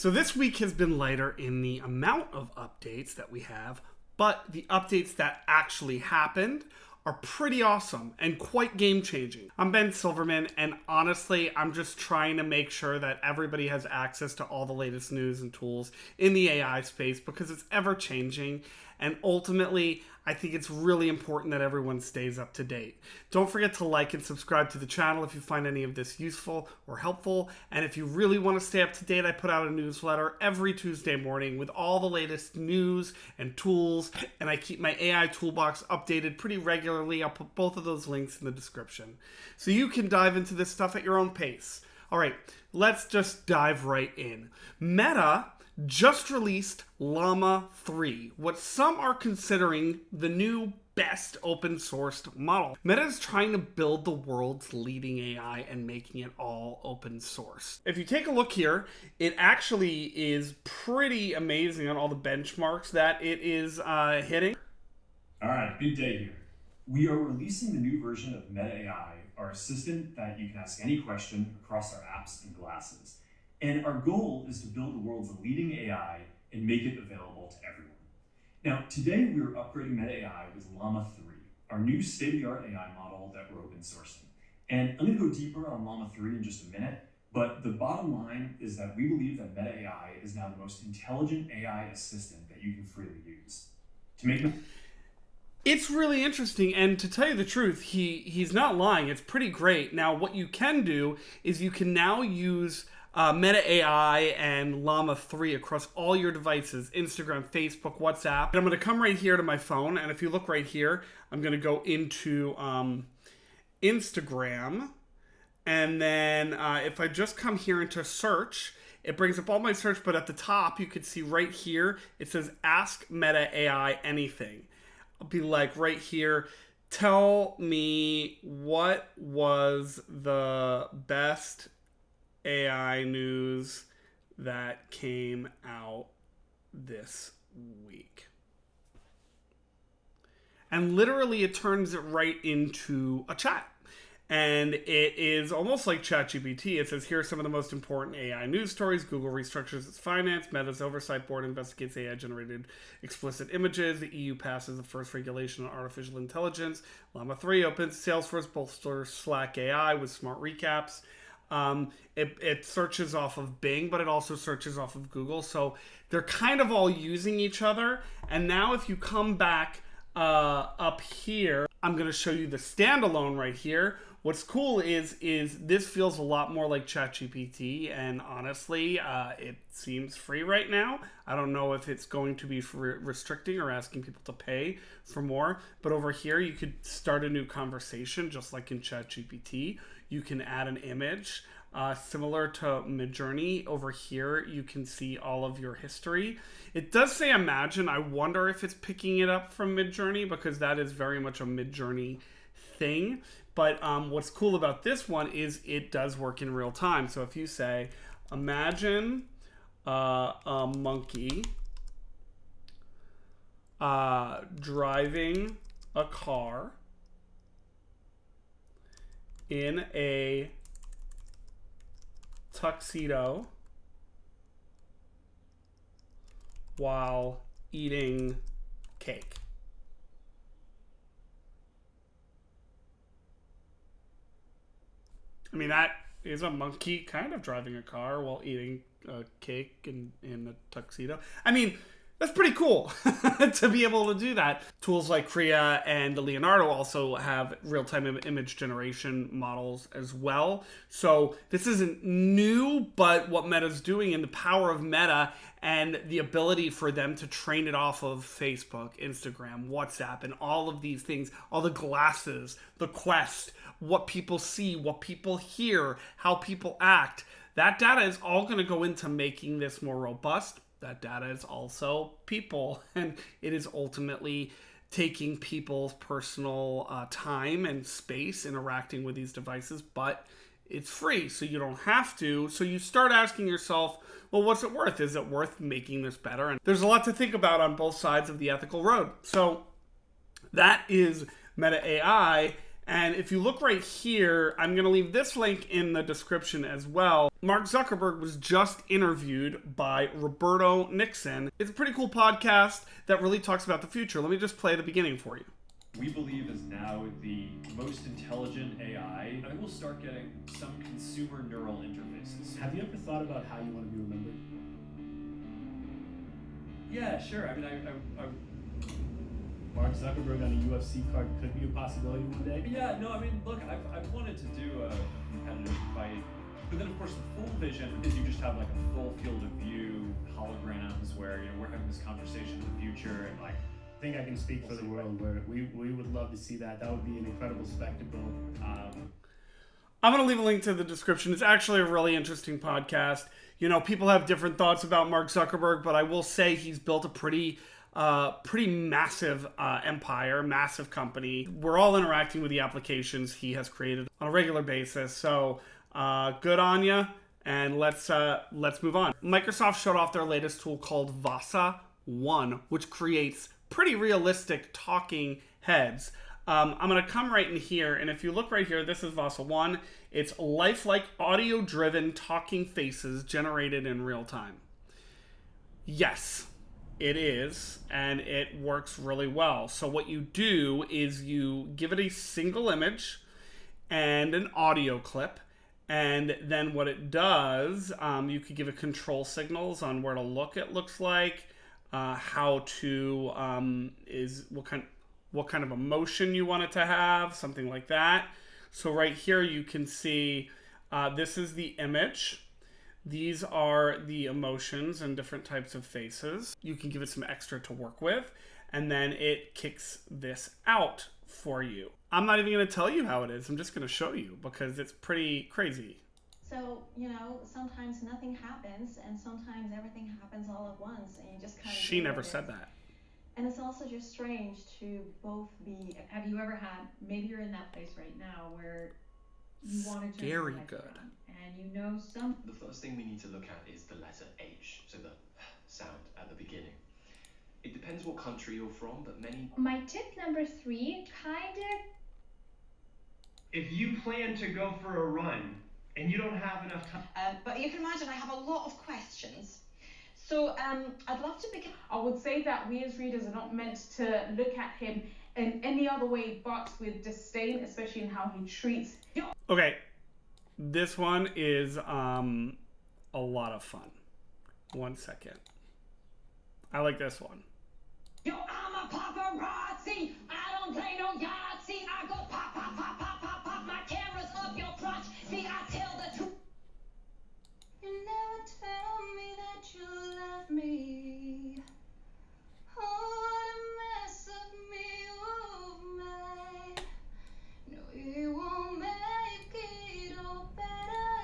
So this week has been lighter in the amount of updates that we have, but the updates that actually happened are pretty awesome and quite game-changing. I'm Ben Silverman, and honestly, I'm just trying to make sure that everybody has access to all the latest news and tools in the AI space because it's ever-changing, and ultimately, I think it's really important that everyone stays up to date. Don't forget to like and subscribe to the channel if you find any of this useful or helpful, and if you really want to stay up to date, I put out a newsletter every Tuesday morning with all the latest news and tools, and I keep my AI toolbox updated pretty regularly. I'll put both of those links in the description. So you can dive into this stuff at your own pace. All right, let's just dive right in. Meta just released Llama 3, what some are considering the new best open sourced model. Meta is trying to build the world's leading AI and making it all open source. If you take a look here, it actually is pretty amazing on all the benchmarks that it is hitting. All right, big day here. We are releasing the new version of Meta AI, our assistant that you can ask any question across our apps and glasses. And our goal is to build the world's leading AI and make it available to everyone. Now, today we're upgrading Meta AI with Llama 3, our new state-of-the-art AI model that we're open sourcing. And I'm going to go deeper on Llama 3 in just a minute, but the bottom line is that we believe that Meta AI is now the most intelligent AI assistant that you can freely use. It's really interesting, and to tell you the truth, he's not lying. It's pretty great. Now, what you can do is you can now use Meta AI and Llama 3 across all your devices, Instagram, Facebook, WhatsApp. And I'm going to come right here to my phone, and if you look right here, I'm going to go into Instagram, and then if I just come here into search, it brings up all my search, but at the top, you can see right here, it says Ask Meta AI Anything. I'll be like right here, tell me what was the best AI news that came out this week. And literally it turns it right into a chat. And it is almost like ChatGPT. It says, here are some of the most important AI news stories. Google restructures its finance. Meta's oversight board investigates AI-generated explicit images. The EU passes the first regulation on artificial intelligence. Llama 3 opens. Salesforce bolsters Slack AI with smart recaps. It searches off of Bing, but it also searches off of Google. So they're kind of all using each other. And now if you come back up here, I'm going to show you the standalone right here. What's cool is this feels a lot more like ChatGPT, and honestly, it seems free right now. I don't know if it's going to be restricting or asking people to pay for more, but over here you could start a new conversation just like in ChatGPT. You can add an image. Similar to Midjourney, over here you can see all of your history. It does say Imagine. I wonder if it's picking it up from Midjourney because that is very much a Midjourney thing. But what's cool about this one is it does work in real time. So if you say, imagine a monkey driving a car in a tuxedo while eating cake. I mean, that is a monkey kind of driving a car while eating a cake in a tuxedo. I mean, that's pretty cool to be able to do that. Tools like Creo and Leonardo also have real-time image generation models as well. So this isn't new, but what Meta's doing and the power of Meta and the ability for them to train it off of Facebook, Instagram, WhatsApp, and all of these things, all the glasses, the Quest, what people see, what people hear, how people act, that data is all going to go into making this more robust. That data is also people, and it is ultimately taking people's personal time and space interacting with these devices, but it's free, so you don't have to. So you start asking yourself, well, what's it worth? Is it worth making this better? And there's a lot to think about on both sides of the ethical road. So that is Meta AI. And if you look right here, I'm going to leave this link in the description as well. Mark Zuckerberg was just interviewed by Roberto Nixon. It's a pretty cool podcast that really talks about the future. Let me just play the beginning for you. We believe is now the most intelligent AI. I think we'll start getting some consumer neural interfaces. Have you ever thought about how you want to be remembered? Yeah, sure. I mean, I Mark Zuckerberg on a UFC card could be a possibility one day. yeah, no, I mean, look, I've wanted to do a competitive fight, but then of course the full vision is you just have like a full field of view holograms where, you know, we're having this conversation in the future and like. I think I can speak for the world where we would love to see that. That would be an incredible spectacle. I'm going to leave a link to the description. It's actually a really interesting podcast. You know, people have different thoughts about Mark Zuckerberg, but I will say he's built a pretty massive empire, massive company. We're all interacting with the applications he has created on a regular basis. So good on ya, and let's move on. Microsoft showed off their latest tool called Vasa 1, which creates pretty realistic talking heads. I'm going to come right in here, and if you look right here, this is Vasa 1. It's lifelike audio-driven talking faces generated in real time. Yes, it is, and it works really well. So what you do is you give it a single image and an audio clip, and then what it does, you could give it control signals on where to look, it looks like, how to, what kind of emotion you want it to have, something like that. So right here you can see this is the image. These are the emotions and different types of faces. You can give it some extra to work with, and then it kicks this out for you. I'm not even going to tell you how it is. I'm just going to show you because it's pretty crazy. So, you know, sometimes nothing happens and sometimes everything happens all at once and you just kind of... She never said that. And it's also just strange to both be... Have you ever had, maybe you're in that place right now where you want to very good. And you know some... The first thing we need to look at is the letter H, so the sound at the beginning. It depends what country you're from, but many... My tip number 3, kind of... If you plan to go for a run and you don't have enough time... but you can imagine I have a lot of questions. So I'd love to begin... I would say that we as readers are not meant to look at him in any other way but with disdain, especially in how he treats... Okay, this one is a lot of fun. 1 second. I like this one. Yo, I'm a paparazzi. I don't play no Yahtzee. I go pop, pop, pop, pop, pop, pop. My camera's up your crotch. See, I tell the truth. You never tell me that you love me. Oh, what a mess of me you've made. No, you won't make it all better.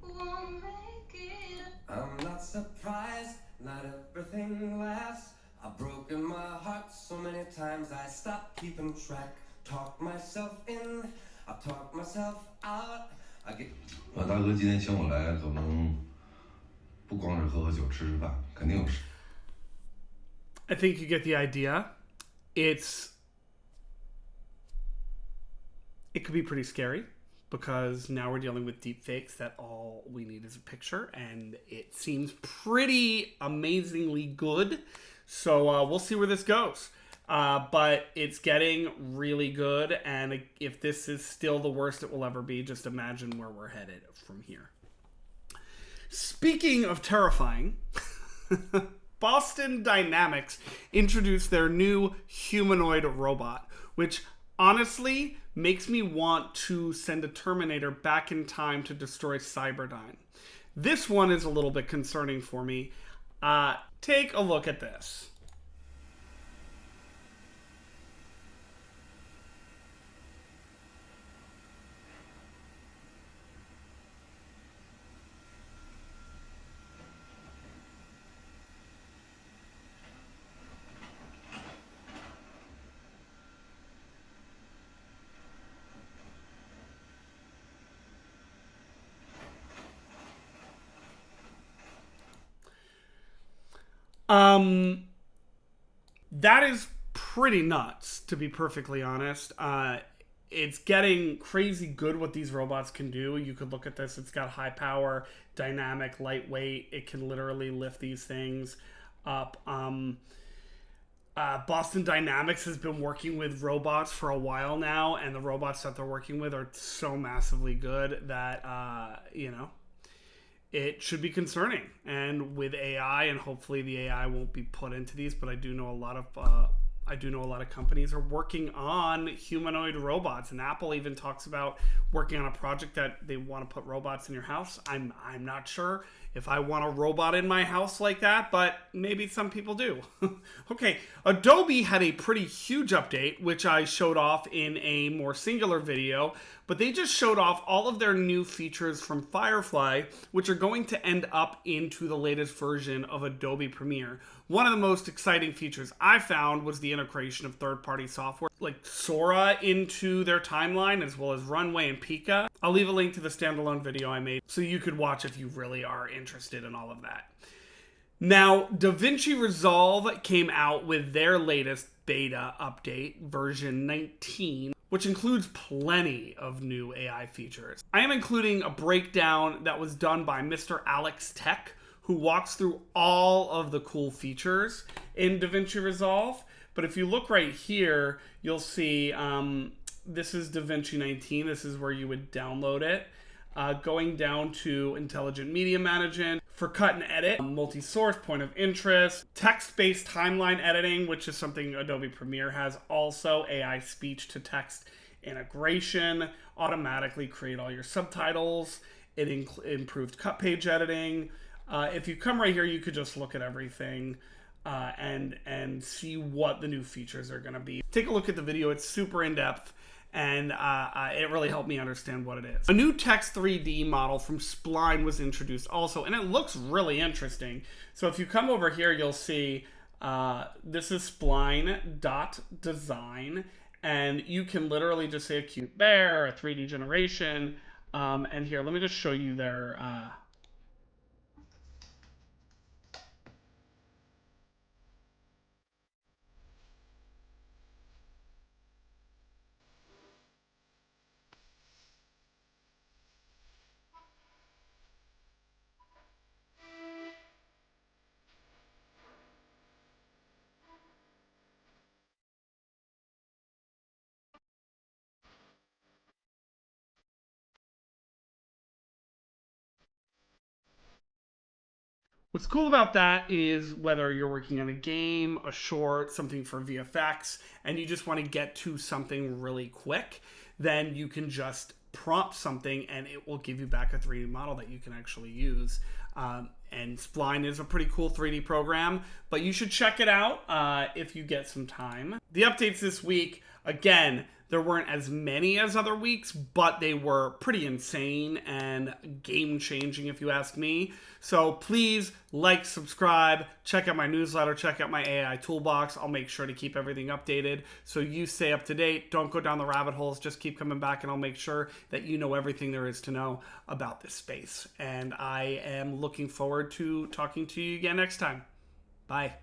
Won't make it. I'm not surprised, not everything lasts. I've broken my heart so many times I stopped keeping track. Talk myself in, I talk myself out. I get... 大哥今天请我来，可能不光是喝喝酒、吃吃饭，肯定有事。 I think you get the idea. It could be pretty scary because now we're dealing with deep fakes that all we need is a picture, and it seems pretty amazingly good. So we'll see where this goes. But it's getting really good, and if this is still the worst it will ever be, just imagine where we're headed from here. Speaking of terrifying, Boston Dynamics introduced their new humanoid robot, which honestly makes me want to send a Terminator back in time to destroy Cyberdyne. This one is a little bit concerning for me. Take a look at this. That is pretty nuts, to be perfectly honest. it's getting crazy good what these robots can do. You could look at this. It's got high power, dynamic, lightweight. It can literally lift these things up. Boston Dynamics has been working with robots for a while now, and the robots that they're working with are so massively good that, it should be concerning. And with AI, and hopefully the AI won't be put into these, but I do know a lot of companies are working on humanoid robots, and Apple even talks about working on a project that they want to put robots in your house. I'm not sure if I want a robot in my house like that, but maybe some people do. Okay, Adobe had a pretty huge update, which I showed off in a more singular video, but they just showed off all of their new features from Firefly, which are going to end up into the latest version of Adobe Premiere. One of the most exciting features I found was the integration of third-party software like Sora into their timeline, as well as Runway and Pika. I'll leave a link to the standalone video I made so you could watch if you really are interested in all of that. Now, DaVinci Resolve came out with their latest beta update, version 19, which includes plenty of new AI features. I am including a breakdown that was done by Mr. Alex Tech, who walks through all of the cool features in DaVinci Resolve. But if you look right here, you'll see this is DaVinci 19. This is where you would download it. Going down to Intelligent Media Management for cut and edit, multi-source, point of interest, text-based timeline editing, which is something Adobe Premiere has also, AI speech-to-text integration, automatically create all your subtitles. It improved cut page editing. If you come right here, you could just look at everything and see what the new features are going to be. Take a look at the video. It's super in-depth, and it really helped me understand what it is. A new text 3D model from Spline was introduced also, and it looks really interesting. So if you come over here, you'll see this is Spline.design, and you can literally just say a cute bear, a 3D generation, and here, let me just show you their... What's cool about that is whether you're working on a game, a short, something for VFX, and you just want to get to something really quick, then you can just prompt something and it will give you back a 3D model that you can actually use. And Spline is a pretty cool 3D program, but you should check it out if you get some time. The updates this week, again, there weren't as many as other weeks, but they were pretty insane and game-changing if you ask me. So please like, subscribe, check out my newsletter, check out my AI toolbox. I'll make sure to keep everything updated so you stay up to date. Don't go down the rabbit holes, just keep coming back and I'll make sure that you know everything there is to know about this space. And I am looking forward to talking to you again next time. Bye.